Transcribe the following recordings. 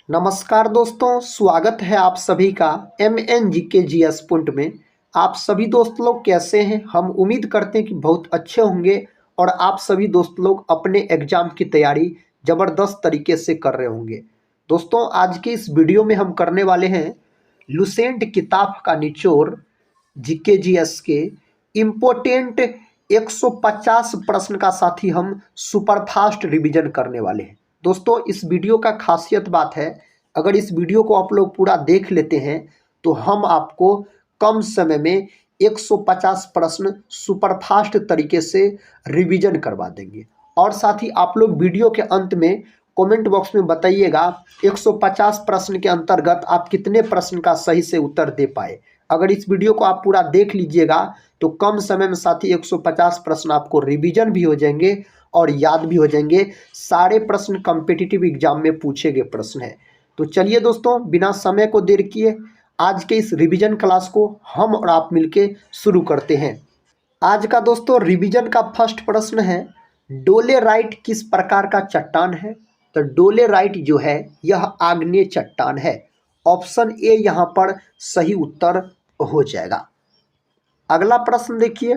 नमस्कार दोस्तों, स्वागत है आप सभी का MNGKGS पॉइंट में। आप सभी दोस्त लोग कैसे हैं? हम उम्मीद करते हैं कि बहुत अच्छे होंगे और आप सभी दोस्त लोग अपने एग्जाम की तैयारी ज़बरदस्त तरीके से कर रहे होंगे। दोस्तों, आज के इस वीडियो में हम करने वाले हैं लुसेंट किताब का निचोड़ GKGS के इम्पोर्टेंट 150 प्रश्न का साथ ही हम सुपरफास्ट रिवीजन करने वाले हैं। दोस्तों, इस वीडियो का खासियत बात है, अगर इस वीडियो को आप लोग पूरा देख लेते हैं तो हम आपको कम समय में 150 प्रश्न सुपरफास्ट तरीके से रिवीजन करवा देंगे। और साथ ही आप लोग वीडियो के अंत में कमेंट बॉक्स में बताइएगा 150 प्रश्न के अंतर्गत आप कितने प्रश्न का सही से उत्तर दे पाए। अगर इस वीडियो को आप पूरा देख लीजिएगा तो कम समय में साथी 150 प्रश्न आपको रिवीजन भी हो जाएंगे और याद भी हो जाएंगे। सारे प्रश्न कॉम्पिटिटिव एग्जाम में पूछे गए प्रश्न हैं। तो चलिए दोस्तों, बिना समय को देर किए आज के इस रिवीजन क्लास को हम और आप मिलके शुरू करते हैं। आज का दोस्तों रिवीजन का फर्स्ट प्रश्न है, डोलेराइट किस प्रकार का चट्टान है? तो डोलेराइट जो है यह आग्नेय चट्टान है। ऑप्शन ए यहाँ पर सही उत्तर हो जाएगा। अगला प्रश्न देखिए,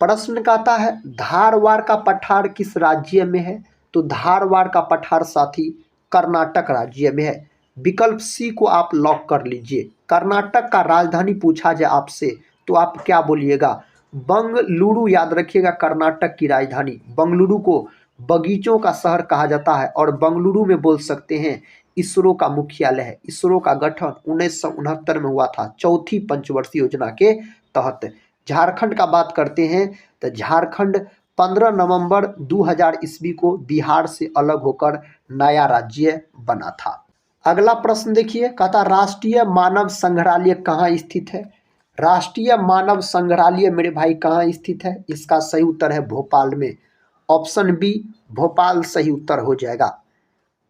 प्रश्न कहता है धारवाड़ का पठार किस राज्य में है? तो धारवाड़ का पठार साथी कर्नाटक राज्य में है। विकल्प सी को आप लॉक कर लीजिए। कर्नाटक का राजधानी पूछा जाए आपसे तो आप क्या बोलिएगा? बंगलुरु। याद रखिएगा, कर्नाटक की राजधानी बंगलुरु को बगीचों का शहर कहा जाता है और बंगलुरु में बोल सकते हैं इसरो का मुख्यालय है। इसरो का गठन 1969 में हुआ था, चौथी पंचवर्षीय योजना के तहत। झारखंड का बात करते हैं तो झारखंड 15 नवंबर 2000 ईस्वी को बिहार से अलग होकर नया राज्य बना था। अगला प्रश्न देखिए, कहता राष्ट्रीय मानव संग्रहालय कहाँ स्थित है? राष्ट्रीय मानव संग्रहालय मेरे भाई कहाँ स्थित है? इसका सही उत्तर है भोपाल में। ऑप्शन बी भोपाल सही उत्तर हो जाएगा।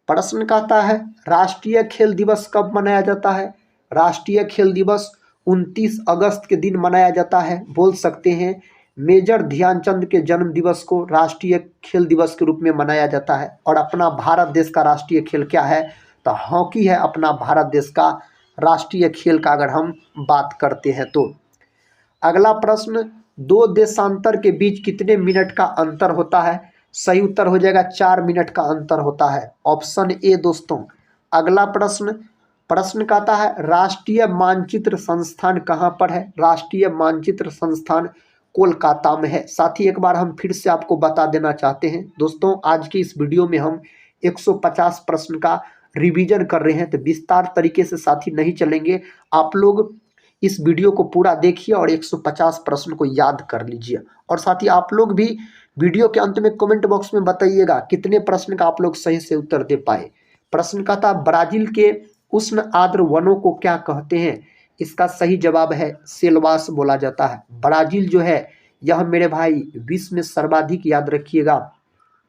प्रश्न कहता है राष्ट्रीय खेल दिवस कब मनाया जाता है? राष्ट्रीय खेल दिवस 29 अगस्त के दिन मनाया जाता है। बोल सकते हैं मेजर ध्यानचंद के जन्म दिवस को राष्ट्रीय खेल दिवस के रूप में मनाया जाता है। और अपना भारत देश का राष्ट्रीय खेल क्या है? तो हॉकी है अपना भारत देश का राष्ट्रीय खेल का अगर हम बात करते हैं तो। अगला प्रश्न, दो देशांतर के बीच कितने मिनट का अंतर होता है? सही उत्तर हो जाएगा 4 मिनट का अंतर होता है। ऑप्शन ए दोस्तों। अगला प्रश्न कहता है राष्ट्रीय मानचित्र संस्थान कहाँ पर है? राष्ट्रीय मानचित्र संस्थान कोलकाता में है। साथ ही एक बार हम फिर से आपको बता देना चाहते हैं दोस्तों, आज की इस वीडियो में हम 150 प्रश्न का रिवीजन कर रहे हैं तो विस्तार तरीके से साथी नहीं चलेंगे। आप लोग इस वीडियो को पूरा देखिए और 150 प्रश्न को याद कर लीजिए। और साथ ही आप लोग भी वीडियो के अंत में कमेंट बॉक्स में बताइएगा कितने प्रश्न का आप लोग सही से उत्तर दे पाए। प्रश्न का था ब्राजील के उष्ण आर्द्र वनों को क्या कहते हैं? इसका सही जवाब है सेल्वास बोला जाता है। ब्राजील जो है यह मेरे भाई विश्व में सर्वाधिक, याद रखिएगा,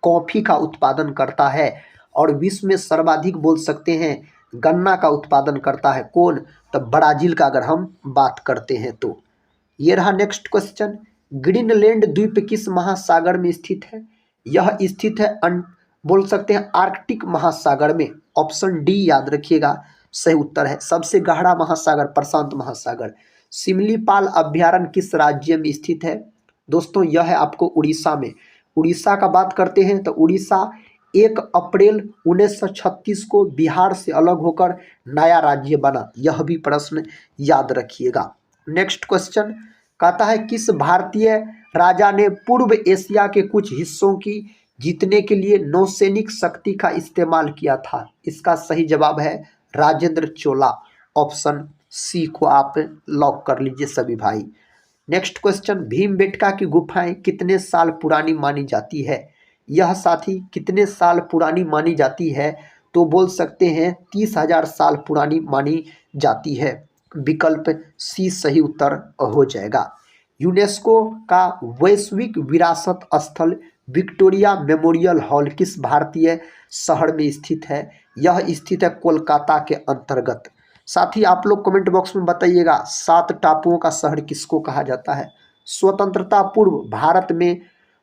कॉफी का उत्पादन करता है और विश्व में सर्वाधिक बोल सकते हैं गन्ना का उत्पादन करता है। कौन? तो ब्राजील का अगर हम बात करते हैं तो। ये रहा नेक्स्ट क्वेश्चन, ग्रीनलैंड द्वीप किस महासागर में स्थित है? यह स्थित है बोल सकते हैं आर्कटिक महासागर में। ऑप्शन डी याद रखिएगा सही उत्तर है। सबसे गहरा महासागर प्रशांत महासागर। सिमलीपाल अभ्यारण्य किस राज्य में स्थित है? दोस्तों यह है आपको उड़ीसा में। उड़ीसा का बात करते हैं तो उड़ीसा 1 अप्रैल 1936 को बिहार से अलग होकर नया राज्य बना। यह भी प्रश्न याद रखिएगा। नेक्स्ट क्वेश्चन कहता है किस भारतीय राजा ने पूर्व एशिया के कुछ हिस्सों की जीतने के लिए नौसैनिक शक्ति का इस्तेमाल किया था? इसका सही जवाब है राजेंद्र चोला। ऑप्शन सी को आप लॉक कर लीजिए सभी भाई। नेक्स्ट क्वेश्चन, भीमबेटका की गुफाएं कितने साल पुरानी मानी जाती है? यह साथी कितने साल पुरानी मानी जाती है? तो बोल सकते हैं 30,000 साल पुरानी मानी जाती है। विकल्प सी सही उत्तर हो जाएगा। यूनेस्को का वैश्विक विरासत स्थल विक्टोरिया मेमोरियल हॉल किस भारतीय शहर में स्थित है? यह स्थित है कोलकाता के अंतर्गत। साथ ही आप लोग कमेंट बॉक्स में बताइएगा 7 टापुओं का शहर किसको कहा जाता है? स्वतंत्रता पूर्व भारत में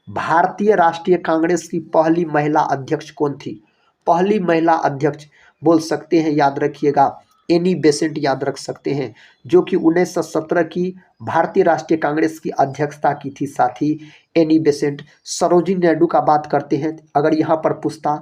भारतीय राष्ट्रीय कांग्रेस की पहली महिला अध्यक्ष कौन थी? पहली महिला अध्यक्ष बोल सकते हैं, याद रखिएगा एनी बेसेंट याद रख सकते हैं, जो कि 1917 की भारतीय राष्ट्रीय कांग्रेस की अध्यक्षता की थी। साथ ही एनी बेसेंट। सरोजिनी नायडू का बात करते हैं, अगर यहाँ पर पूछता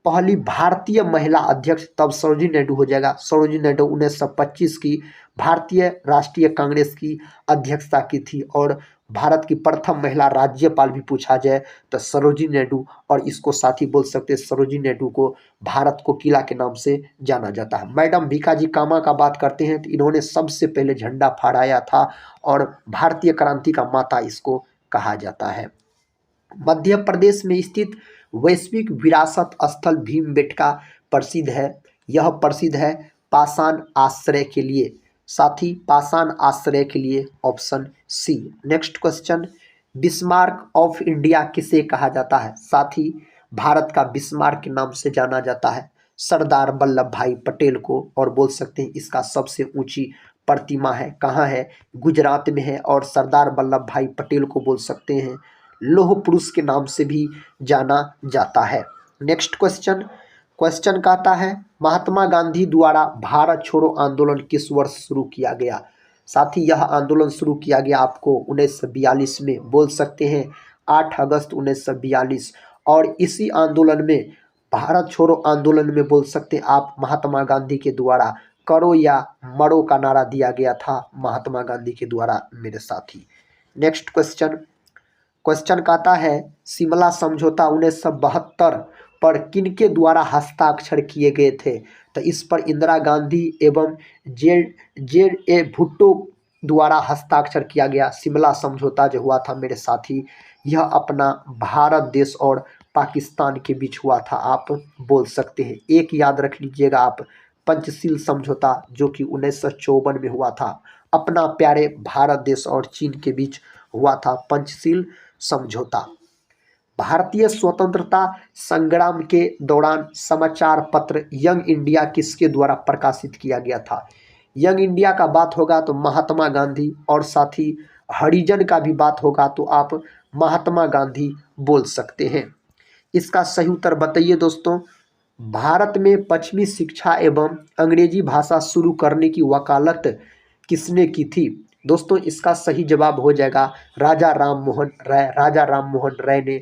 पहली भारतीय महिला अध्यक्ष, तब सरोजिनी नायडू हो जाएगा। सरोजिनी नायडू 1925 की भारतीय राष्ट्रीय कांग्रेस की अध्यक्षता की थी। और भारत की प्रथम महिला राज्यपाल भी पूछा जाए तो सरोजिनी नायडू, और इसको साथ ही बोल सकते हैं सरोजिनी नायडू को भारत को किला के नाम से जाना जाता है। मैडम भीकाजी कामा का बात करते हैं तो इन्होंने सबसे पहले झंडा फहराया था और भारतीय क्रांति का माता इसको कहा जाता है। मध्य प्रदेश में स्थित वैश्विक विरासत स्थल भीमबेटका प्रसिद्ध है। यह प्रसिद्ध है पाषाण आश्रय के लिए। साथ ही पाषाण आश्रय के लिए option C. Next question, Bismarck of India किसे कहा जाता है? साथ ही भारत का बिस्मार्क के नाम से जाना जाता है सरदार वल्लभ भाई पटेल को। और बोल सकते हैं इसका सबसे ऊंची प्रतिमा है, कहाँ है? गुजरात में है। और सरदार वल्लभ भाई पटेल को बोल सकते हैं लौह पुरुष के नाम से भी जाना जाता है। नेक्स्ट क्वेश्चन, क्वेश्चन कहता है महात्मा गांधी द्वारा भारत छोड़ो आंदोलन किस वर्ष शुरू किया गया? साथ ही यह आंदोलन शुरू किया गया आपको 1942 में, बोल सकते हैं 8 अगस्त 1942। और इसी आंदोलन में, भारत छोड़ो आंदोलन में, बोल सकते हैं आप महात्मा गांधी के द्वारा करो या मरो का नारा दिया गया था महात्मा गांधी के द्वारा मेरे साथी। नेक्स्ट क्वेश्चन, क्वेश्चन कहता है शिमला समझौता 1972 पर किनके द्वारा हस्ताक्षर किए गए थे? तो इस पर इंदिरा गांधी एवं जे भुट्टो द्वारा हस्ताक्षर किया गया। शिमला समझौता जो हुआ था मेरे साथी, यह अपना भारत देश और पाकिस्तान के बीच हुआ था, आप बोल सकते हैं। एक याद रख लीजिएगा आप, पंचशील समझौता जो कि 1954 में हुआ था, अपना प्यारे भारत देश और चीन के बीच हुआ था पंचशील समझौता। भारतीय स्वतंत्रता संग्राम के दौरान समाचार पत्र यंग इंडिया किसके द्वारा प्रकाशित किया गया था? यंग इंडिया का बात होगा तो महात्मा गांधी, और साथ ही हरिजन का भी बात होगा तो आप महात्मा गांधी बोल सकते हैं। इसका सही उत्तर बताइए दोस्तों। भारत में पश्चिमी शिक्षा एवं अंग्रेजी भाषा शुरू करने की वकालत किसने की थी? दोस्तों इसका सही जवाब हो जाएगा राजा राम मोहन राय। राजा राम मोहन राय ने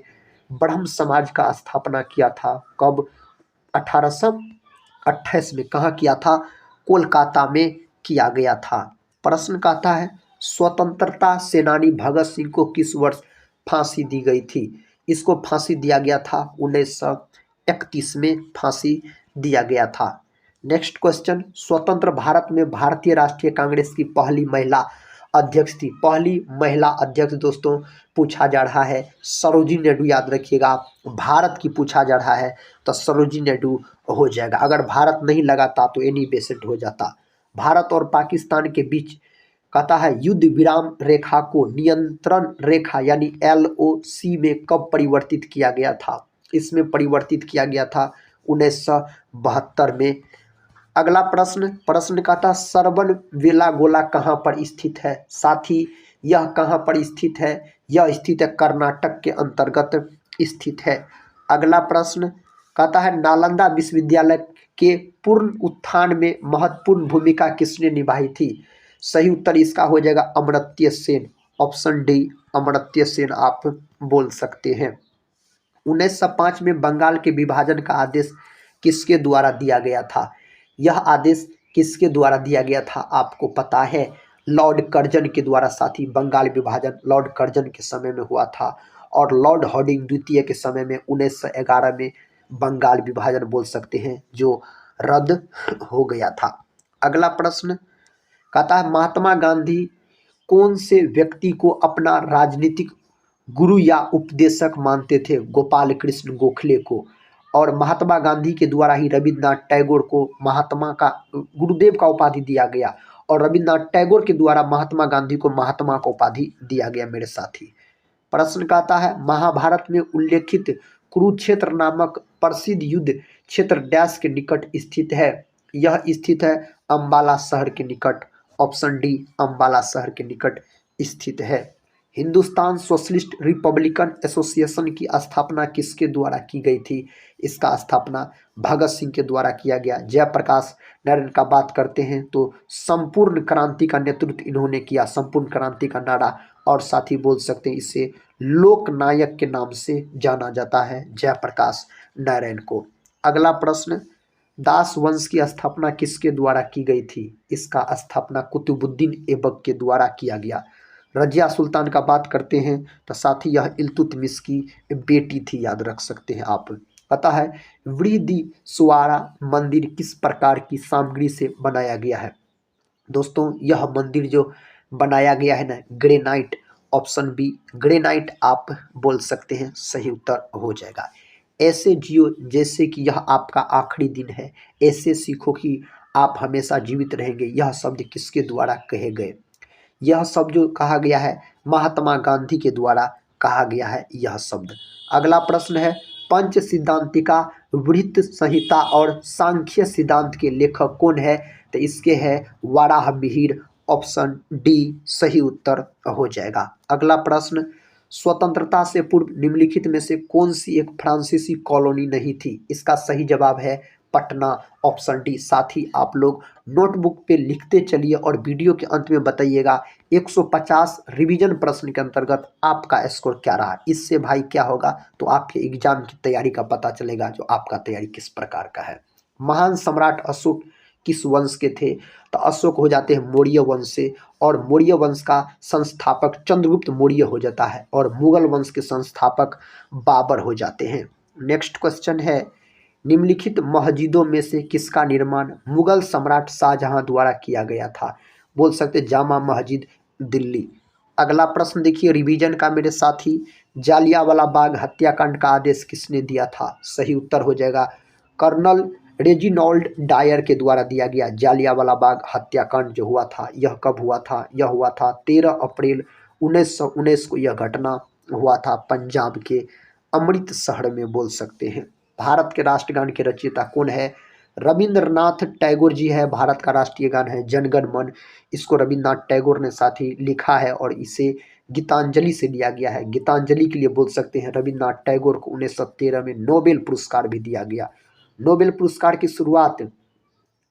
ब्रह्म समाज का स्थापना किया था। कब? 1828 में। कहाँ किया था? कोलकाता में किया गया था। प्रश्न कहता है स्वतंत्रता सेनानी भगत सिंह को किस वर्ष फांसी दी गई थी? इसको फांसी दिया गया था 1931 में फांसी दिया गया था। नेक्स्ट क्वेश्चन, स्वतंत्र भारत में भारतीय राष्ट्रीय कांग्रेस की पहली महिला अध्यक्ष थी। पहली महिला अध्यक्ष दोस्तों पूछा जा रहा है सरोजिनी नायडू, याद रखिएगा। भारत की पूछा जा रहा है तो सरोजिनी नायडू हो जाएगा। अगर भारत नहीं लगाता तो एनी बेसेंट हो जाता। भारत और पाकिस्तान के बीच कहता है युद्ध विराम रेखा को नियंत्रण रेखा यानी LOC में कब परिवर्तित किया गया था? इसमें परिवर्तित किया गया था 1972 में। अगला प्रश्न कहता सरबन बेलागोला कहाँ पर स्थित है? साथ ही यह कहाँ पर स्थित है? यह स्थित है कर्नाटक के अंतर्गत स्थित है। अगला प्रश्न कहता है नालंदा विश्वविद्यालय के पूर्ण उत्थान में महत्वपूर्ण भूमिका किसने निभाई थी? सही उत्तर इसका हो जाएगा अमर्त्य सेन। ऑप्शन डी अमर्त्य सेन आप बोल सकते हैं। 1905 में बंगाल के विभाजन का आदेश किसके द्वारा दिया गया था? यह आदेश किसके द्वारा दिया गया था आपको पता है? लॉर्ड कर्जन के द्वारा। साथी बंगाल विभाजन लॉर्ड कर्जन के समय में हुआ था और लॉर्ड हार्डिंग द्वितीय के समय में 1911 में बंगाल विभाजन बोल सकते हैं जो रद्द हो गया था। अगला प्रश्न कहता है महात्मा गांधी कौन से व्यक्ति को अपना राजनीतिक गुरु या उपदेशक मानते थे? गोपाल कृष्ण गोखले को। और महात्मा गांधी के द्वारा ही रविन्द्रनाथ टैगोर को महात्मा का गुरुदेव का उपाधि दिया गया और रविन्द्रनाथ टैगोर के द्वारा महात्मा गांधी को महात्मा का उपाधि दिया गया मेरे साथी। प्रश्न कहता है महाभारत में उल्लेखित कुरुक्षेत्र नामक प्रसिद्ध युद्ध क्षेत्र डैश के निकट स्थित है? यह स्थित है अंबाला शहर के निकट। ऑप्शन डी अंबाला शहर के निकट स्थित है। हिंदुस्तान सोशलिस्ट रिपब्लिकन एसोसिएशन की स्थापना किसके द्वारा की गई थी? इसका स्थापना भगत सिंह के द्वारा किया गया। जयप्रकाश नारायण का बात करते हैं तो संपूर्ण क्रांति का नेतृत्व इन्होंने किया, संपूर्ण क्रांति का नारा, और साथ ही बोल सकते हैं इसे लोक नायक के नाम से जाना जाता है जयप्रकाश नारायण को। अगला प्रश्न, दास वंश की स्थापना किसके द्वारा की गई थी? इसका स्थापना कुतुबुद्दीन ऐबक के द्वारा किया गया। रजिया सुल्तान का बात करते हैं तो साथ ही यह इल्तुतमिश की बेटी थी, याद रख सकते हैं आप। पता है बृहदीश्वरा मंदिर किस प्रकार की सामग्री से बनाया गया है? दोस्तों यह मंदिर जो बनाया गया है ना, ग्रेनाइट, ऑप्शन बी ग्रेनाइट आप बोल सकते हैं, सही उत्तर हो जाएगा। ऐसे जियो जैसे कि यह आपका आखिरी दिन है, ऐसे सीखो कि आप हमेशा जीवित रहेंगे, यह शब्द किसके द्वारा कहे गए? यह शब्द जो कहा गया है महात्मा गांधी के द्वारा कहा गया है यह शब्द। अगला प्रश्न है, पंच सिद्धांतिका, वृत्त संहिता और सांख्य सिद्धांत के लेखक कौन है? तो इसके है वाराह मिहिर, ऑप्शन डी सही उत्तर हो जाएगा। अगला प्रश्न, स्वतंत्रता से पूर्व निम्नलिखित में से कौन सी एक फ्रांसीसी कॉलोनी नहीं थी? इसका सही जवाब है पटना, ऑप्शन डी। साथ ही आप लोग नोटबुक पे लिखते चलिए और वीडियो के अंत में बताइएगा 150 रिवीजन प्रश्न के अंतर्गत आपका स्कोर क्या रहा। इससे भाई क्या होगा, तो आपके एग्जाम की तैयारी का पता चलेगा जो आपका तैयारी किस प्रकार का है। महान सम्राट अशोक किस वंश के थे? तो अशोक हो जाते हैं मौर्य वंश से, और मौर्य वंश का संस्थापक चंद्रगुप्त मौर्य हो जाता है, और मुगल वंश के संस्थापक बाबर हो जाते हैं। नेक्स्ट क्वेश्चन है, निम्नलिखित मस्जिदों में से किसका निर्माण मुगल सम्राट शाहजहां द्वारा किया गया था? बोल सकते जामा मस्जिद दिल्ली। अगला प्रश्न देखिए रिवीजन का मेरे साथी, जालियांवाला बाग हत्याकांड का आदेश किसने दिया था? सही उत्तर हो जाएगा कर्नल रेजिनॉल्ड डायर के द्वारा दिया गया। जालियांवाला बाग हत्याकांड जो हुआ था यह कब हुआ था? यह हुआ था 13 अप्रैल 1919 को। यह घटना हुआ था पंजाब के अमृतसर में, बोल सकते हैं। भारत के राष्ट्रगान के रचयिता कौन है? रविंद्रनाथ टैगोर जी है। भारत का राष्ट्रीय गान है जनगण मन, इसको रविंद्रनाथ टैगोर ने साथ ही लिखा है और इसे गीतांजलि से लिया गया है। गीतांजलि के लिए बोल सकते हैं रविंद्रनाथ टैगोर को 1913 में नोबेल पुरस्कार भी दिया गया। नोबेल पुरस्कार की शुरुआत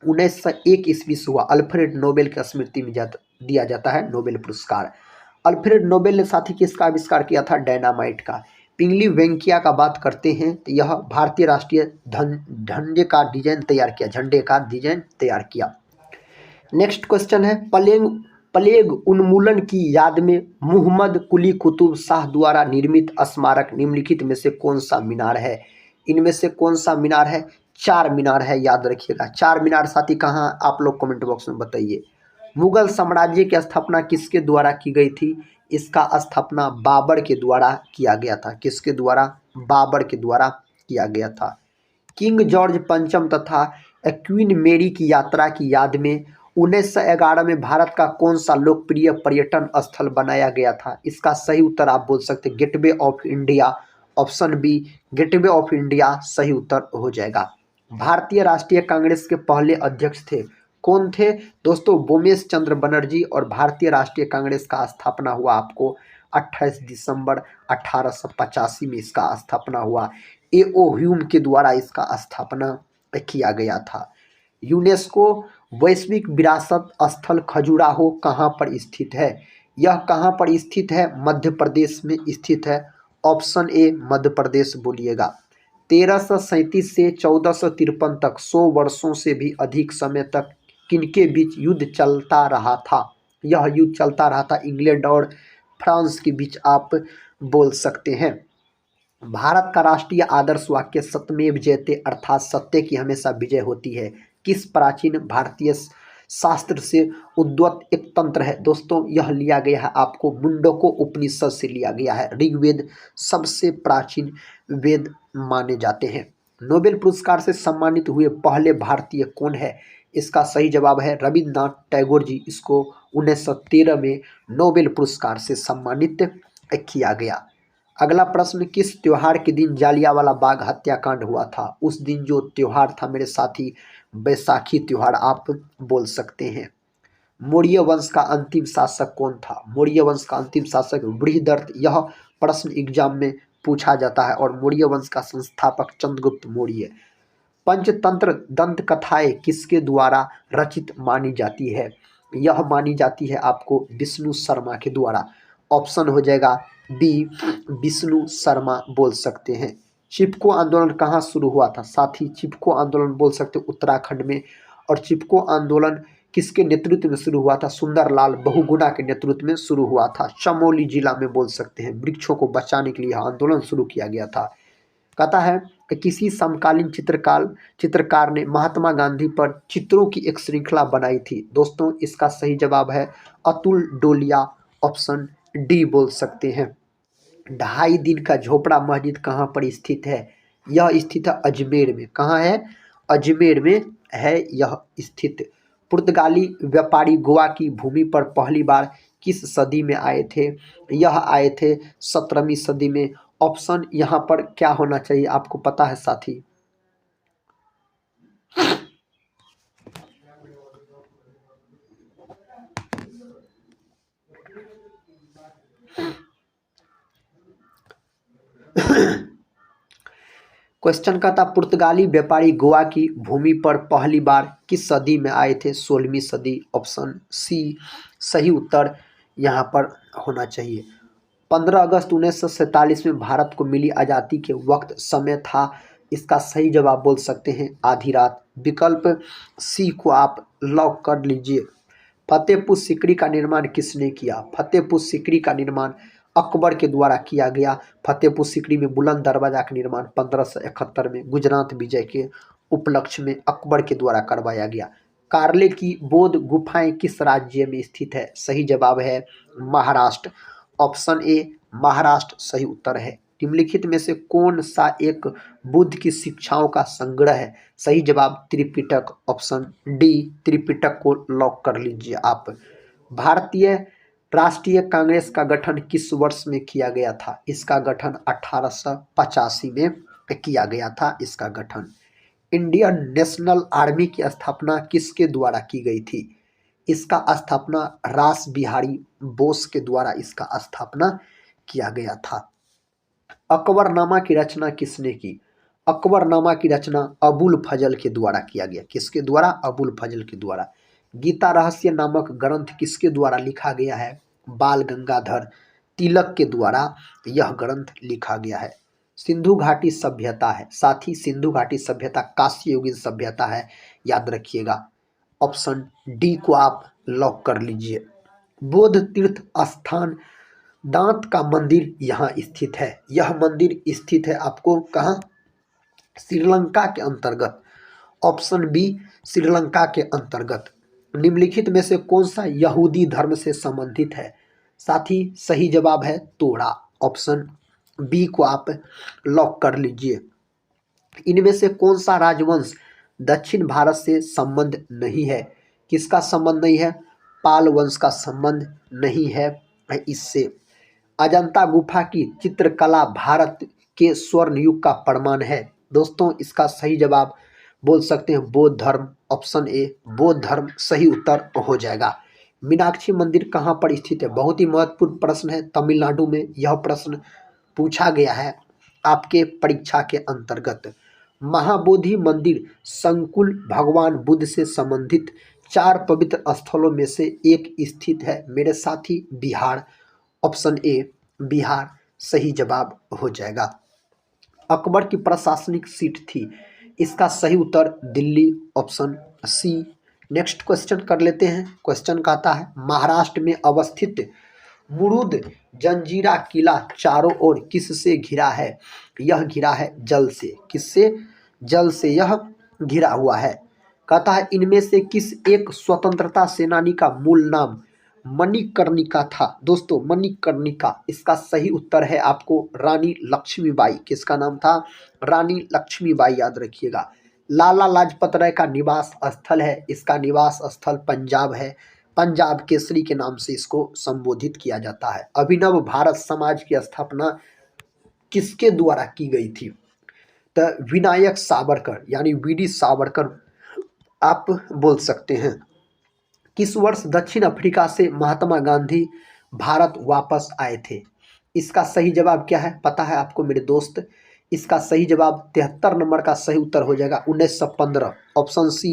1901 ईस्वी से हुआ। अल्फ्रेड नोबेल की स्मृति में दिया जाता है नोबेल पुरस्कार। अल्फ्रेड नोबेल ने साथ ही किसका आविष्कार किया था? डायनामाइट का। पिंगली वेंकिया का बात करते हैं तो यह भारतीय राष्ट्रीय झंडे का डिजाइन तैयार किया, झंडे का डिजाइन तैयार किया। नेक्स्ट क्वेश्चन है, प्लेग उन्मूलन की याद में मुहम्मद कुली कुतुब शाह द्वारा निर्मित स्मारक निम्नलिखित में से कौन सा मीनार है? इनमें से कौन सा मीनार है? 4 मीनार है, याद रखिएगा। 4 मीनार साथी कहाँ, आप लोग कमेंट बॉक्स में बताइए। मुगल साम्राज्य की स्थापना किसके द्वारा की गई थी? इसका स्थापना बाबर के द्वारा किया गया था। किसके द्वारा? बाबर के द्वारा किया गया था। किंग जॉर्ज पंचम तथा क्वीन मेरी की यात्रा की याद में 1911 में भारत का कौन सा लोकप्रिय पर्यटन स्थल बनाया गया था? इसका सही उत्तर आप बोल सकते हैं gateway of India, option B gateway of India सही उत्तर हो जाएगा। भारतीय राष्ट्रीय कांग्रेस के पहले अध्यक्ष थे, कौन थे दोस्तों? बोमेश चंद्र बनर्जी। और भारतीय राष्ट्रीय कांग्रेस का स्थापना हुआ आपको 28 दिसंबर 1885 में इसका स्थापना हुआ। ए.ओ. ह्यूम के द्वारा इसका स्थापना किया गया था। यूनेस्को वैश्विक विरासत स्थल खजुराहो कहाँ पर स्थित है? यह कहाँ पर स्थित है? मध्य प्रदेश में स्थित है, ऑप्शन ए मध्य प्रदेश बोलिएगा। 1337 से 1453 तक 100 वर्षों से भी अधिक समय तक किनके बीच युद्ध चलता रहा था? यह युद्ध चलता रहा था इंग्लैंड और फ्रांस के बीच, आप बोल सकते हैं। भारत का राष्ट्रीय आदर्श वाक्य सत्यमेव जयते, अर्थात सत्य की हमेशा विजय होती है, किस प्राचीन भारतीय शास्त्र से उद्भूत एक तंत्र है? दोस्तों यह लिया गया है आपको मुंडको उपनिषद से लिया गया है। ऋग्वेद सबसे प्राचीन वेद माने जाते हैं। नोबेल पुरस्कार से सम्मानित हुए पहले भारतीय कौन है? इसका सही जवाब है रविंद्रनाथ टैगोर जी। इसको 1913 में नोबेल पुरस्कार से सम्मानित किया गया। अगला प्रश्न, किस त्योहार के दिन जालियांवाला बाग हत्याकांड हुआ था? उस दिन जो त्योहार था मेरे साथी बैसाखी त्योहार आप बोल सकते हैं। मौर्य वंश का अंतिम शासक कौन था? मौर्य वंश का अंतिम शासक बृहदर्थ। यह प्रश्न एग्जाम में पूछा जाता है और मौर्य वंश का संस्थापक चंद्रगुप्त मौर्य। पंचतंत्र दंत कथाएं किसके द्वारा रचित मानी जाती है? यह मानी जाती है आपको विष्णु शर्मा के द्वारा। ऑप्शन हो जाएगा बी, विष्णु शर्मा बोल सकते हैं। चिपको आंदोलन कहाँ शुरू हुआ था? साथी चिपको आंदोलन बोल सकते उत्तराखंड में। और चिपको आंदोलन किसके नेतृत्व में शुरू हुआ था? सुंदरलाल बहुगुणा के नेतृत्व में शुरू हुआ था। चमोली जिला में बोल सकते हैं। वृक्षों को बचाने के लिए यह आंदोलन शुरू किया गया था। कहता है कि किसी समकालीन चित्रकार ने महात्मा गांधी पर चित्रों की एक श्रृंखला बनाई थी। दोस्तों इसका सही जवाब है अतुल डोलिया। ऑप्शन डी बोल सकते हैं। 2.5 दिन का झोपड़ा मस्जिद कहाँ पर स्थित है? यह स्थित है अजमेर में। कहाँ है? अजमेर में है यह स्थित। पुर्तगाली व्यापारी गोवा की भूमि पर पहली बार किस सदी में आए थे? यह आए थे 17वीं सदी में। ऑप्शन यहाँ पर क्या होना चाहिए आपको पता है साथी? क्वेश्चन का था पुर्तगाली व्यापारी गोवा की भूमि पर पहली बार किस सदी में आए थे? 16वीं सदी। ऑप्शन सी सही उत्तर यहाँ पर होना चाहिए। 15 अगस्त 1947 में भारत को मिली आज़ादी के वक्त समय था। इसका सही जवाब बोल सकते हैं आधी रात। विकल्प सी को आप लॉक कर लीजिए। फतेहपुर सीकरी का निर्माण किसने किया? फतेहपुर सीकरी का निर्माण अकबर के द्वारा किया गया। फतेहपुर सीकरी में बुलंद दरवाजा का निर्माण 1571 में गुजरात विजय के उपलक्ष्य में अकबर के द्वारा करवाया गया। कार्ले की बौद्ध गुफाएं किस राज्य में स्थित है? सही जवाब है महाराष्ट्र। ऑप्शन ए महाराष्ट्र सही उत्तर है। निम्नलिखित में से कौन सा एक बुद्ध की शिक्षाओं का संग्रह है? सही जवाब त्रिपिटक। ऑप्शन डी त्रिपिटक को लॉक कर लीजिए आप। भारतीय राष्ट्रीय कांग्रेस का गठन किस वर्ष में किया गया था? इसका गठन 1885 में किया गया था। इसका गठन। इंडियन नेशनल आर्मी की स्थापना किसके द्वारा की गई थी? इसका स्थापना रास बिहारी बोस के द्वारा इसका स्थापना किया गया था। अकबरनामा की रचना किसने की? अकबरनामा की रचना अबुल फजल के द्वारा किया गया। किसके द्वारा? अबुल फजल के द्वारा। गीता रहस्य नामक ग्रंथ किसके द्वारा लिखा गया है? बाल गंगाधर तिलक के द्वारा यह ग्रंथ लिखा गया है। सिंधु घाटी सभ्यता है साथ ही सिंधु घाटी सभ्यता काशी युगीन सभ्यता है, याद रखिएगा। ऑप्शन डी को आप लॉक कर लीजिए। बौद्ध तीर्थ स्थान दांत का मंदिर यहाँ स्थित है। यह मंदिर स्थित है आपको कहाँ? श्रीलंका के अंतर्गत। ऑप्शन बी श्रीलंका के अंतर्गत। निम्नलिखित में से कौन सा यहूदी धर्म से संबंधित है? साथ ही सही जवाब है तोड़ा। ऑप्शन बी को आप लॉक कर लीजिए। इनमें से कौन सा राजवंश दक्षिण भारत से संबंध नहीं है? किसका संबंध नहीं है? पाल वंश का संबंध नहीं है इससे। अजंता गुफा की चित्रकला भारत के स्वर्ण युग का प्रमाण है। दोस्तों इसका सही जवाब बोल सकते हैं बौद्ध धर्म। ऑप्शन ए बौद्ध धर्म सही उत्तर हो जाएगा। मीनाक्षी मंदिर कहाँ पर स्थित है? बहुत ही महत्वपूर्ण प्रश्न है। तमिलनाडु में यह प्रश्न पूछा गया है आपके परीक्षा के अंतर्गत। महाबोधि मंदिर संकुल भगवान बुद्ध से संबंधित 4 पवित्र स्थलों में से एक स्थित है मेरे साथी बिहार। ऑप्शन ए बिहार सही जवाब हो जाएगा। अकबर की प्रशासनिक सीट थी। इसका सही उत्तर Delhi. Option C. Next question कर लेते हैं। क्वेश्चन कहता है महाराष्ट्र में अवस्थित मुरुद जंजीरा किला चारों ओर किससे घिरा है? यह घिरा है जल से। किससे? जल से यह घिरा हुआ है। कहता है इनमें से किस एक स्वतंत्रता सेनानी का मूल नाम मणिकर्णिका था? दोस्तों मणिकर्णिका इसका सही उत्तर है आपको रानी लक्ष्मीबाई। किसका नाम था? रानी लक्ष्मीबाई, याद रखिएगा। लाला लाजपत राय का निवास स्थल है। इसका निवास स्थल पंजाब है। पंजाब केसरी के नाम से इसको संबोधित किया जाता है। अभिनव भारत समाज की स्थापना किसके द्वारा की गई थी? तो विनायक सावरकर यानी वीडी सावरकर आप बोल सकते हैं। किस वर्ष दक्षिण अफ्रीका से महात्मा गांधी भारत वापस आए थे? इसका सही जवाब क्या है पता है आपको मेरे दोस्त? इसका सही जवाब 73 नंबर का सही उत्तर हो जाएगा 1915। ऑप्शन सी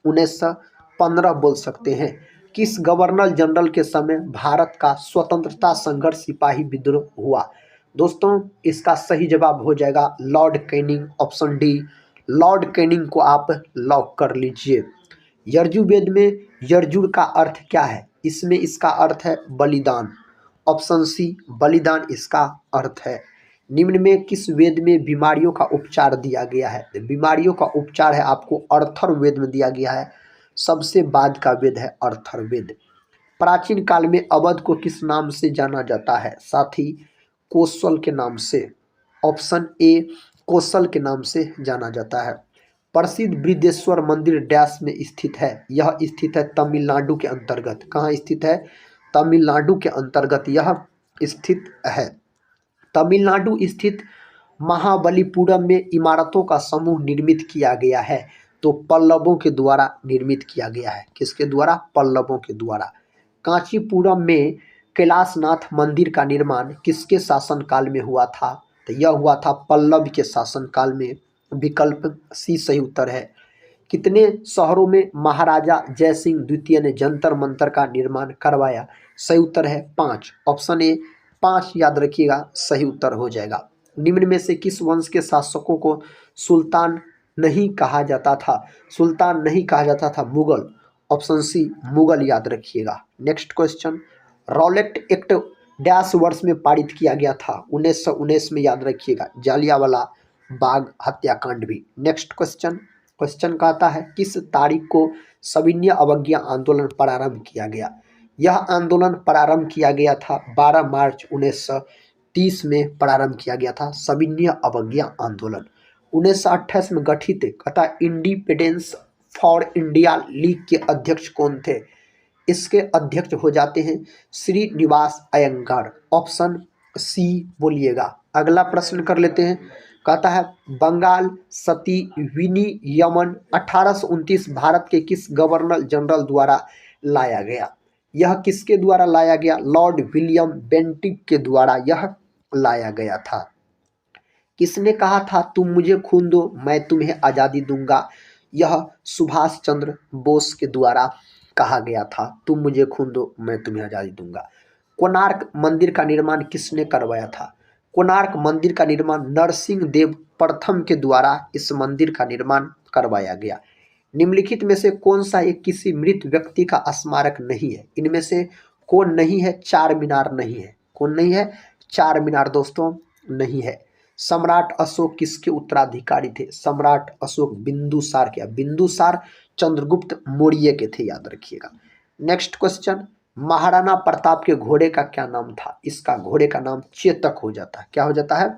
1915 बोल सकते हैं। किस गवर्नर जनरल के समय भारत का स्वतंत्रता संघर्ष सिपाही विद्रोह हुआ? दोस्तों इसका सही जवाब हो जाएगा Lord Canning. Option D Lord Canning को आप लॉक कर लीजिए। यजुर्वेद में यजुर का अर्थ क्या है? इसमें इसका अर्थ है बलिदान। ऑप्शन सी बलिदान इसका अर्थ है। निम्न में किस वेद में बीमारियों का उपचार दिया गया है? बीमारियों का उपचार है आपको अर्थर्ववेद में दिया गया है। सबसे बाद का वेद है अर्थर्ववेद। प्राचीन काल में अवध को किस नाम से जाना जाता है साथी? कौशल के नाम से। ऑप्शन ए कौशल के नाम से जाना जाता है। प्रसिद्ध बृहदेश्वर मंदिर डैश में स्थित है? यह स्थित है तमिलनाडु के अंतर्गत। कहाँ स्थित है? तमिलनाडु के अंतर्गत यह स्थित है। तमिलनाडु स्थित महाबलीपुरम में इमारतों का समूह निर्मित किया गया है तो पल्लवों के द्वारा निर्मित किया गया है। किसके द्वारा? पल्लवों के द्वारा। कांचीपुरम में कैलाशनाथ मंदिर का निर्माण किसके शासनकाल में हुआ था? तो यह हुआ था पल्लव के शासनकाल में। विकल्प सी सही उत्तर है। कितने शहरों में महाराजा जयसिंह द्वितीय ने जंतर मंतर का निर्माण करवाया? सही उत्तर है 5। ऑप्शन ए 5 याद रखिएगा सही उत्तर हो जाएगा। निम्न में से किस वंश के शासकों को सुल्तान नहीं कहा जाता था? सुल्तान नहीं कहा जाता था मुगल। ऑप्शन सी मुगल याद रखिएगा। Next question, Rowlatt act dash वर्ष में पारित किया गया था? 1919 में याद रखिएगा। जालियांवाला बाग हत्याकांड भी। नेक्स्ट क्वेश्चन कहता है किस तारीख को सविनय अवज्ञा आंदोलन प्रारंभ किया गया? यह आंदोलन प्रारंभ किया गया था 12 मार्च 1930 में प्रारंभ किया गया था सविनय अवज्ञा आंदोलन। 1928 में गठित कहता इंडिपेंडेंस फॉर इंडिया लीग के अध्यक्ष कौन थे? इसके अध्यक्ष हो जाते हैं श्रीनिवास अयंगार। ऑप्शन सी बोलिएगा। अगला प्रश्न कर लेते हैं। कहता है बंगाल सती विनियमन 1829 भारत के किस गवर्नर जनरल द्वारा लाया गया? यह किसके द्वारा लाया गया? लॉर्ड विलियम बेंटिक के द्वारा यह लाया गया था। किसने कहा था तुम मुझे खून दो मैं तुम्हें आज़ादी दूंगा? यह सुभाष चंद्र बोस के द्वारा कहा गया था, तुम मुझे खून दो मैं तुम्हें आज़ादी दूंगा। कोणार्क मंदिर का निर्माण किसने करवाया था? कोणार्क मंदिर का निर्माण नरसिंह देव प्रथम के द्वारा इस मंदिर का निर्माण करवाया गया। निम्नलिखित में से कौन सा एक किसी मृत व्यक्ति का स्मारक नहीं है? इनमें से कौन नहीं है? चार मीनार नहीं है। कौन नहीं है? चार मीनार दोस्तों नहीं है। सम्राट अशोक किसके उत्तराधिकारी थे? सम्राट अशोक बिंदुसार के, बिंदुसार चंद्रगुप्त मौर्य के थे, याद रखिएगा। नेक्स्ट क्वेश्चन, महाराणा प्रताप के घोड़े का क्या नाम था? इसका घोड़े का नाम चेतक हो जाता है। क्या हो जाता है?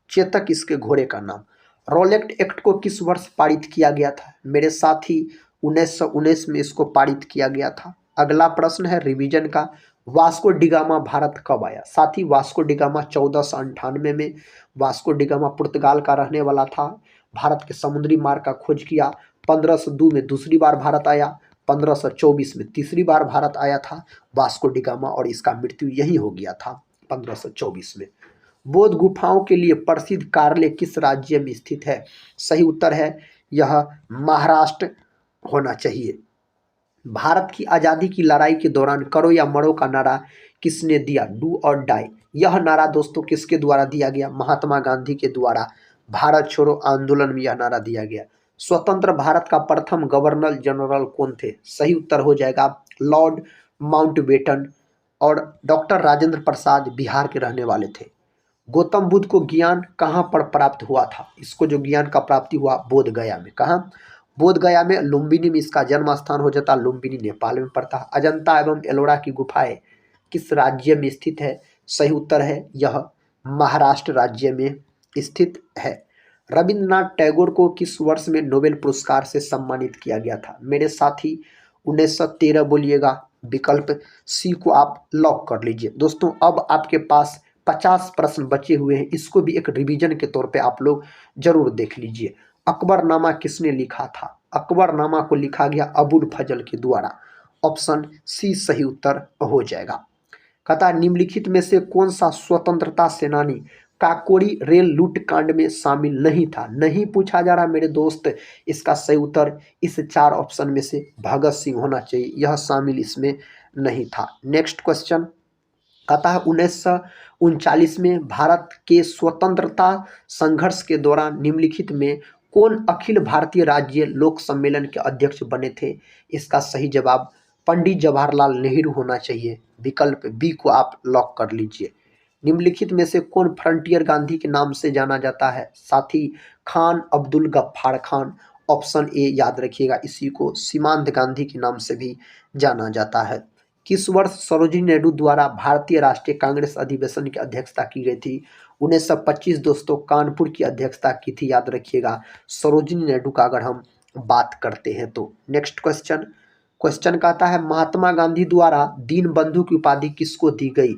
चेतक इसके घोड़े का नाम। रॉलेट एक्ट को किस वर्ष पारित किया गया था? मेरे साथी 1919 में इसको पारित किया गया था। अगला प्रश्न है रिवीजन का, वास्को डिगामा भारत कब आया? साथी वास्को डिगामा 1498 में। वास्को डिगामा पुर्तगाल का रहने वाला था। भारत के समुद्री मार्ग का खोज किया। 1502 में दूसरी बार भारत आया। 1524 में तीसरी बार भारत आया था वास्को डिगामा, और इसका मृत्यु यही हो गया था 1524 में। बौद्ध गुफाओं के लिए प्रसिद्ध कार्ले किस राज्य में स्थित है? सही उत्तर है यह महाराष्ट्र होना चाहिए। भारत की आज़ादी की लड़ाई के दौरान करो या मरो का नारा किसने दिया? डू और डाई। यह नारा दोस्तों किसके द्वारा दिया गया? महात्मा गांधी के द्वारा। भारत छोड़ो आंदोलन में यह नारा दिया गया। स्वतंत्र भारत का प्रथम गवर्नर जनरल कौन थे? सही उत्तर हो जाएगा लॉर्ड माउंटबेटन, और डॉक्टर राजेंद्र प्रसाद बिहार के रहने वाले थे। गौतम बुद्ध को ज्ञान कहाँ पर प्राप्त हुआ था? इसको जो ज्ञान का प्राप्ति हुआ बोध गया में। कहाँ? बोध गया में। लुम्बिनी में इसका जन्म स्थान हो जाता। लुम्बिनी नेपाल में पड़ता है। अजंता एवं एलोरा की गुफाएं किस राज्य में स्थित है? सही उत्तर है यह महाराष्ट्र राज्य में स्थित है। रविंद्रनाथ टैगोर को किस वर्ष में नोबेल पुरस्कार से सम्मानित किया गया था? मेरे साथी 1913 बोलिएगा। विकल्प सी को आप लॉक कर लीजिए। दोस्तों अब आपके पास 50 प्रश्न बचे हुए हैं, इसको भी एक रिवीजन के तौर पे आप लोग जरूर देख लीजिए। अकबरनामा किसने लिखा था? अकबरनामा को लिखा गया अबुल फजल के द्वारा। ऑप्शन सी सही उत्तर हो जाएगा। कहता है निम्नलिखित में से कौन सा स्वतंत्रता सेनानी काकोरी रेल लूट कांड में शामिल नहीं था। नहीं पूछा जा रहा मेरे दोस्त, इसका सही उत्तर इस 4 ऑप्शन में से भगत सिंह होना चाहिए, यह शामिल इसमें नहीं था। नेक्स्ट क्वेश्चन कहता है 1939 में भारत के स्वतंत्रता संघर्ष के दौरान निम्नलिखित में कौन अखिल भारतीय राज्य लोक सम्मेलन के अध्यक्ष बने थे। इसका सही जवाब पंडित जवाहरलाल नेहरू होना चाहिए। विकल्प बी को आप लॉक कर लीजिए। निम्नलिखित में से कौन फ्रंटियर गांधी के नाम से जाना जाता है। साथी खान अब्दुल गफ्फार खान, ऑप्शन ए याद रखिएगा, इसी को सीमांत गांधी के नाम से भी जाना जाता है। किस वर्ष सरोजिनी नायडू द्वारा भारतीय राष्ट्रीय कांग्रेस अधिवेशन की अध्यक्षता की गई थी। 1925 दोस्तों, कानपुर की अध्यक्षता की थी, याद रखिएगा सरोजिनी नायडू का अगर हम बात करते हैं तो। नेक्स्ट क्वेश्चन कहता है महात्मा गांधी द्वारा दीन बंधु की उपाधि किसको दी गई।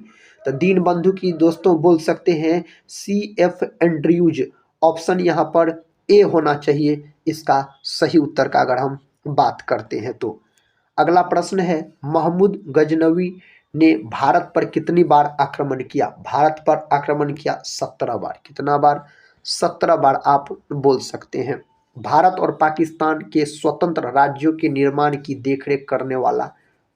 तो दीन बंधु की दोस्तों बोल सकते हैं CF एंड्रयूज, ऑप्शन यहाँ पर ए होना चाहिए इसका सही उत्तर का अगर हम बात करते हैं तो। अगला प्रश्न है महमूद गजनवी ने भारत पर कितनी बार आक्रमण किया। भारत पर आक्रमण किया 17 बार। कितना बार? 17 बार आप बोल सकते हैं। भारत और पाकिस्तान के स्वतंत्र राज्यों के निर्माण की देखरेख करने वाला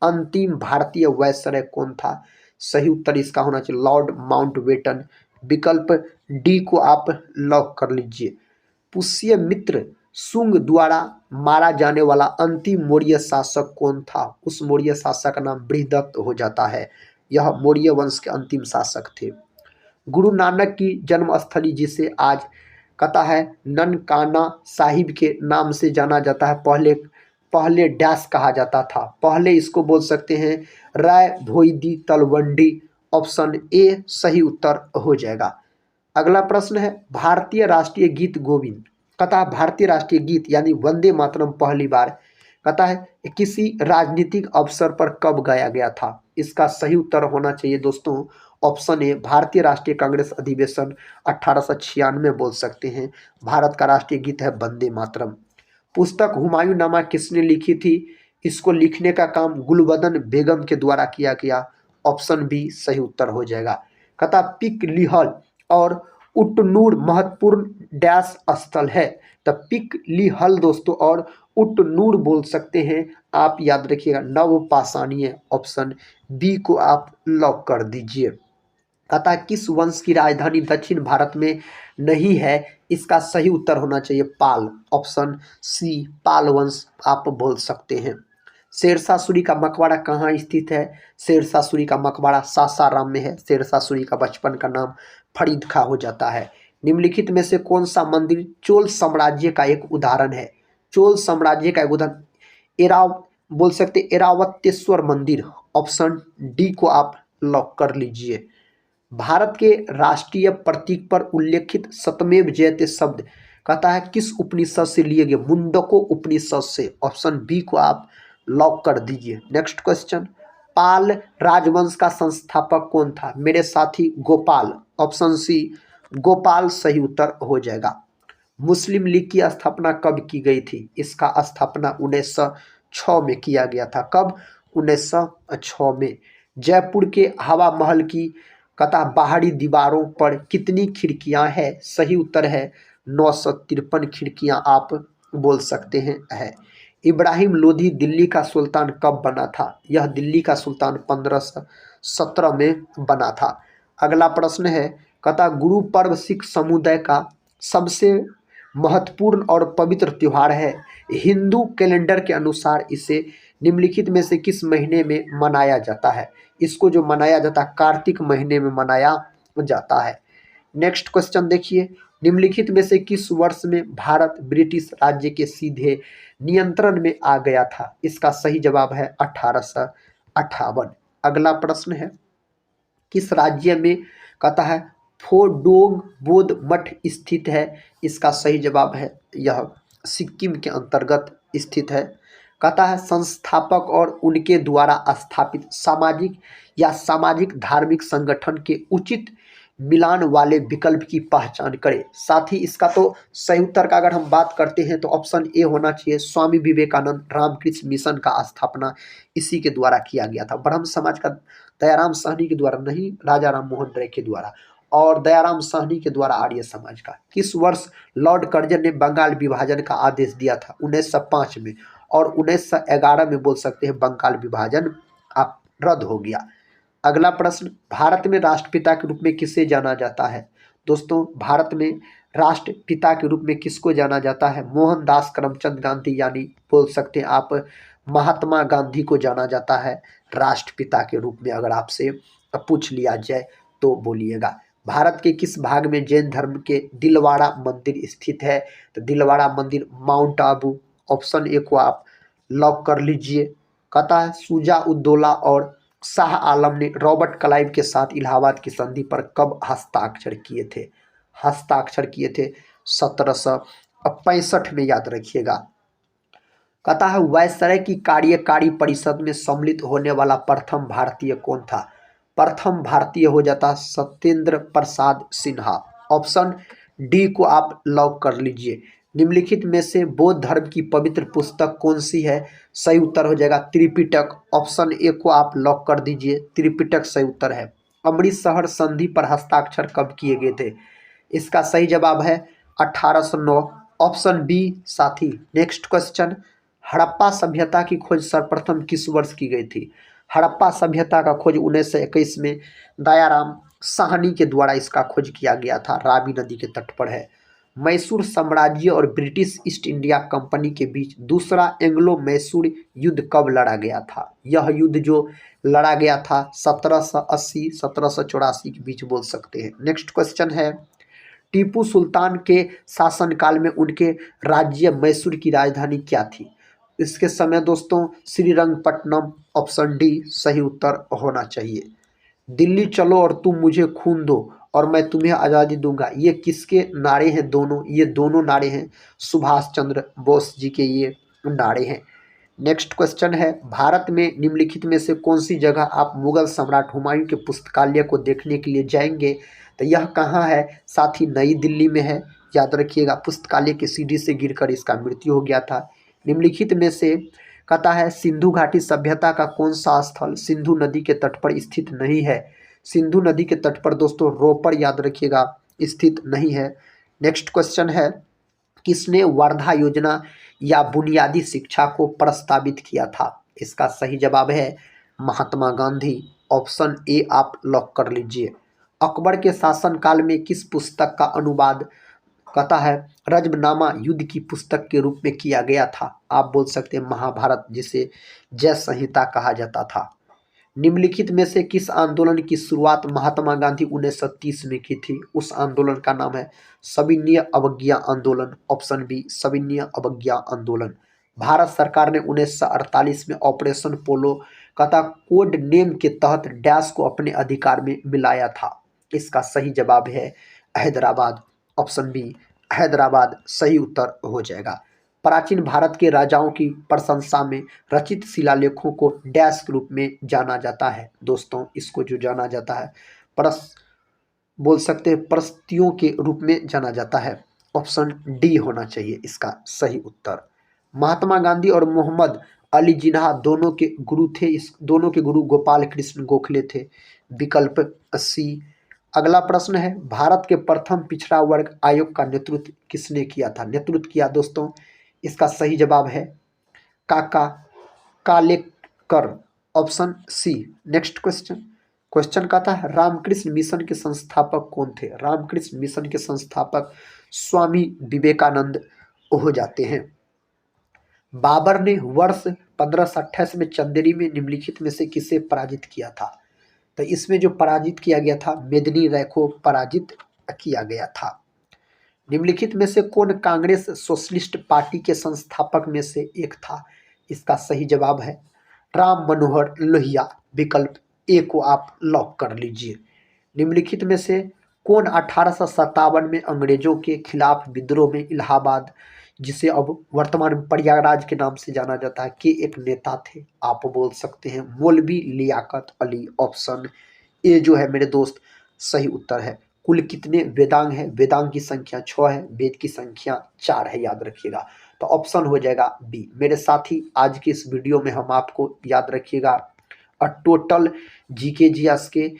अंतिम भारतीय वायसराय कौन था। सही उत्तर इसका होना चाहिए लॉर्ड माउंटबेटन। विकल्प डी को आप लॉक कर लीजिए। पुष्यमित्र शुंग द्वारा मारा जाने वाला अंतिम मौर्य शासक कौन था। उस मौर्य शासक का नाम बृहदत्त हो जाता है। यह मौर्य वंश के अंतिम शासक थे। गुरु नानक की जन्मस्थली जिसे आज कहता है ननकाना साहिब के नाम से जाना जाता है, पहले डैश कहा जाता था। पहले इसको बोल सकते हैं राय भोईदी तलवंडी, ऑप्शन ए सही उत्तर हो जाएगा। अगला प्रश्न है भारतीय राष्ट्रीय गीत गोविंद, कहता है भारतीय राष्ट्रीय गीत यानी वंदे मातरम पहली बार कहता है किसी राजनीतिक अवसर पर कब गाया गया था। इसका सही उत्तर होना चाहिए दोस्तों ऑप्शन ए भारतीय राष्ट्रीय कांग्रेस अधिवेशन 1896 बोल सकते हैं। भारत का राष्ट्रीय गीत है वंदे मातरम। पुस्तक हुमायूं नामा किसने लिखी थी। इसको लिखने का काम गुलबदन बेगम के द्वारा किया गया, ऑप्शन बी सही उत्तर हो जाएगा। कहता पिक लिहल और उट्टनूर महत्वपूर्ण डैश स्थल है। तो पिक लिहल दोस्तों और उट्टनूर बोल सकते हैं आप, याद रखिएगा नवपाषाणीय, ऑप्शन बी को आप लॉक कर दीजिए। कहता है किस वंश की राजधानी दक्षिण भारत में नहीं है। इसका सही उत्तर होना चाहिए पाल, ऑप्शन सी पाल वंश आप बोल सकते हैं। शेरशाह सूरी का मकबरा कहाँ स्थित है। शेरशाह सूरी का मकबरा सासाराम में है। शेरशाह सूरी का बचपन का नाम फरीद खां हो जाता है। निम्नलिखित में से कौन सा मंदिर चोल साम्राज्य का एक उदाहरण है। चोल साम्राज्य का एक उदाहरण बोल सकते एरावतेश्वर मंदिर, ऑप्शन डी को आप लॉक कर लीजिए। भारत के राष्ट्रीय प्रतीक पर उल्लेखित सतमेव जयते शब्द कहता है किस उपनिषद से लिए गए। मुंडको उपनिषद से, ऑप्शन बी को आप लॉक कर दीजिए। नेक्स्ट क्वेश्चन पाल राजवंश का संस्थापक कौन था। मेरे साथी गोपाल, ऑप्शन सी गोपाल सही उत्तर हो जाएगा। मुस्लिम लीग की स्थापना कब की गई थी। इसका स्थापना 1906 में किया गया था। कब? 1906 में। जयपुर के हवा महल की कहता बाहरी दीवारों पर कितनी खिड़कियां हैं। सही उत्तर है 953 खिड़कियां आप बोल सकते हैं है। इब्राहिम लोधी दिल्ली का सुल्तान कब बना था। यह दिल्ली का सुल्तान 1517 में बना था। अगला प्रश्न है कहता गुरु पर्व सिख समुदाय का सबसे महत्वपूर्ण और पवित्र त्योहार है। हिंदू कैलेंडर के अनुसार इसे निम्नलिखित में से किस महीने में मनाया जाता है। इसको जो मनाया जाता है कार्तिक महीने में मनाया जाता है। नेक्स्ट क्वेश्चन देखिए निम्नलिखित में से किस वर्ष में भारत ब्रिटिश राज्य के सीधे नियंत्रण में आ गया था। इसका सही जवाब है 1858। अगला प्रश्न है किस राज्य में कहता है फोडोंग बौद्ध मठ स्थित है। इसका सही जवाब है यह सिक्किम के अंतर्गत स्थित है। कहता है संस्थापक और उनके द्वारा स्थापित सामाजिक या सामाजिक धार्मिक संगठन के उचित मिलान वाले विकल्प की पहचान करें। साथ ही इसका तो सही उत्तर का अगर हम बात करते हैं तो ऑप्शन ए होना चाहिए, स्वामी विवेकानंद रामकृष्ण मिशन का स्थापना इसी के द्वारा किया गया था। ब्रह्म समाज का दयाराम साहनी के द्वारा नहीं, राजा राम मोहन राय के द्वारा, और दयाराम साहनी के द्वारा आर्य समाज का। किस वर्ष लॉर्ड कर्जन ने बंगाल विभाजन का आदेश दिया था? 1905 में, और 1911 में बोल सकते हैं बंगाल विभाजन आप रद्द हो गया। अगला प्रश्न, भारत में राष्ट्रपिता के रूप में किसे जाना जाता है? दोस्तों, भारत में राष्ट्रपिता के रूप में किसको जाना जाता है? मोहनदास करमचंद गांधी, यानी बोल सकते हैं आप महात्मा गांधी को जाना जाता है राष्ट्रपिता के रूप में। अगर आपसे पूछ लिया जाए तो बोलिएगा। भारत के किस भाग में जैन धर्म के दिलवाड़ा मंदिर स्थित है? तो दिलवाड़ा मंदिर माउंट आबू, ऑप्शन ए को आप लॉक कर लीजिए। कहता है शुजा उद्दौला और शाह आलम ने रॉबर्ट क्लाइव के साथ इलाहाबाद की संधि पर कब हस्ताक्षर किए थे? हस्ताक्षर किए थे 1765 में, याद रखिएगा। कहता है वायसराय की कार्यकारी परिषद में सम्मिलित होने वाला प्रथम भारतीय कौन था? प्रथम भारतीय हो जाता सत्येंद्र प्रसाद सिन्हा। ऑप्शन डी को आप लॉक कर लीजिए। निम्नलिखित में से बौद्ध धर्म की पवित्र पुस्तक कौन सी है? सही उत्तर हो जाएगा त्रिपिटक। ऑप्शन ए को आप लॉक कर दीजिए, त्रिपिटक सही उत्तर है। अमृतसर संधि पर हस्ताक्षर कब किए गए थे? इसका सही जवाब है 1809, ऑप्शन बी साथी। नेक्स्ट क्वेश्चन, हड़प्पा सभ्यता की खोज सर्वप्रथम किस वर्ष की गई थी? हड़प्पा सभ्यता का खोज 1921 में दयाराम साहनी के द्वारा इसका खोज किया गया था, रावी नदी के तट पर है। मैसूर साम्राज्य और ब्रिटिश ईस्ट इंडिया कंपनी के बीच दूसरा एंग्लो मैसूर युद्ध कब लड़ा गया था? यह युद्ध जो लड़ा गया था 1780 1784 के बीच बोल सकते हैं। नेक्स्ट क्वेश्चन है, टीपू सुल्तान के शासनकाल में उनके राज्य मैसूर की राजधानी क्या थी? इसके समय दोस्तों श्रीरंगपट्टनम, ऑप्शन डी सही उत्तर होना चाहिए। दिल्ली चलो और तुम मुझे खून दो और मैं तुम्हें आज़ादी दूंगा, ये किसके नारे हैं? दोनों, ये दोनों नारे हैं सुभाष चंद्र बोस जी के, ये नारे हैं। नेक्स्ट क्वेश्चन है, भारत में निम्नलिखित में से कौन सी जगह आप मुगल सम्राट हुमायूं के पुस्तकालय को देखने के लिए जाएंगे? तो यह कहाँ है साथी? नई दिल्ली में है, याद रखिएगा। पुस्तकालय की सीढ़ी से गिरकर इसका मृत्यु हो गया था। निम्नलिखित में से कहता है सिंधु घाटी सभ्यता का कौन सा स्थल सिंधु नदी के तट पर स्थित नहीं है? सिंधु नदी के तट पर दोस्तों रोपड़, याद रखिएगा, स्थित नहीं है। नेक्स्ट क्वेश्चन है, किसने वर्धा योजना या बुनियादी शिक्षा को प्रस्तावित किया था? इसका सही जवाब है महात्मा गांधी। ऑप्शन ए आप लॉक कर लीजिए। अकबर के शासनकाल में किस पुस्तक का अनुवाद कहता है रजबनामा युद्ध की पुस्तक के रूप में किया गया था? आप बोल सकते हैं महाभारत, जिसे जय संहिता कहा जाता था। निम्नलिखित में से किस आंदोलन की शुरुआत महात्मा गांधी 1930 में की थी? उस आंदोलन का नाम है सविनय अवज्ञा आंदोलन, ऑप्शन बी सविनय अवज्ञा आंदोलन। भारत सरकार ने 1948 में ऑपरेशन पोलो कथा कोड नेम के तहत डैश को अपने अधिकार में मिलाया था। इसका सही जवाब है हैदराबाद, ऑप्शन बी हैदराबाद सही उत्तर हो जाएगा। प्राचीन भारत के राजाओं की प्रशंसा में रचित शिलालेखों को डैश के रूप में जाना जाता है? दोस्तों, इसको जो जाना जाता है बोल सकते हैं प्रस्तियों के रूप में जाना जाता है। ऑप्शन डी होना चाहिए इसका सही उत्तर। महात्मा गांधी और मोहम्मद अली जिन्ना दोनों के गुरु थे, इस दोनों के गुरु गोपाल कृष्ण गोखले थे, विकल्प सी। अगला प्रश्न है, भारत के प्रथम पिछड़ा वर्ग आयोग का नेतृत्व किसने किया था? नेतृत्व किया दोस्तों, इसका सही जवाब है Kaka Kalekar, option C. Next question, question कहता है रामकृष्ण मिशन के संस्थापक कौन थे? रामकृष्ण मिशन के संस्थापक स्वामी विवेकानंद हो जाते हैं। बाबर ने वर्ष 1528 में चंदेरी में निम्नलिखित में से किसे पराजित किया था? तो इसमें जो पराजित किया गया था मेदिनी राय को पराजित किया गया था। निम्नलिखित में से कौन कांग्रेस सोशलिस्ट पार्टी के संस्थापक में से एक था? इसका सही जवाब है राम मनोहर लोहिया, विकल्प ए को आप लॉक कर लीजिए। निम्नलिखित में से कौन 1857 में अंग्रेजों के खिलाफ विद्रोह में इलाहाबाद, जिसे अब वर्तमान में प्रयागराज के नाम से जाना जाता है, के एक नेता थे? आप बोल सकते हैं मौलवी लियाकत अली, ऑप्शन ए जो है मेरे दोस्त सही उत्तर है। कुल कितने वेदांग हैं? वेदांग की संख्या 6 है, वेद की संख्या 4 है, याद रखिएगा। तो ऑप्शन हो जाएगा बी। मेरे साथी, आज की इस वीडियो में हम आपको, याद रखिएगा, टोटल जीके जीएस के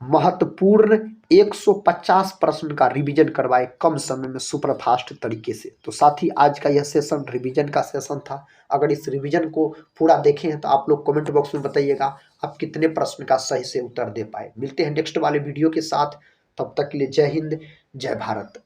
महत्वपूर्ण 150 प्रश्न का रिवीजन करवाए कम समय में, सुपर फास्ट तरीके से। तो साथी, आज का यह सेशन रिवीजन का सेशन था। अगर इस रिवीजन को पूरा देखे हैं तो आप लोग कमेंट बॉक्स में बताइएगा आप कितने प्रश्न का सही से उत्तर दे पाए। मिलते हैं नेक्स्ट वाले वीडियो के साथ, तब तक के लिए जय हिंद, जय भारत।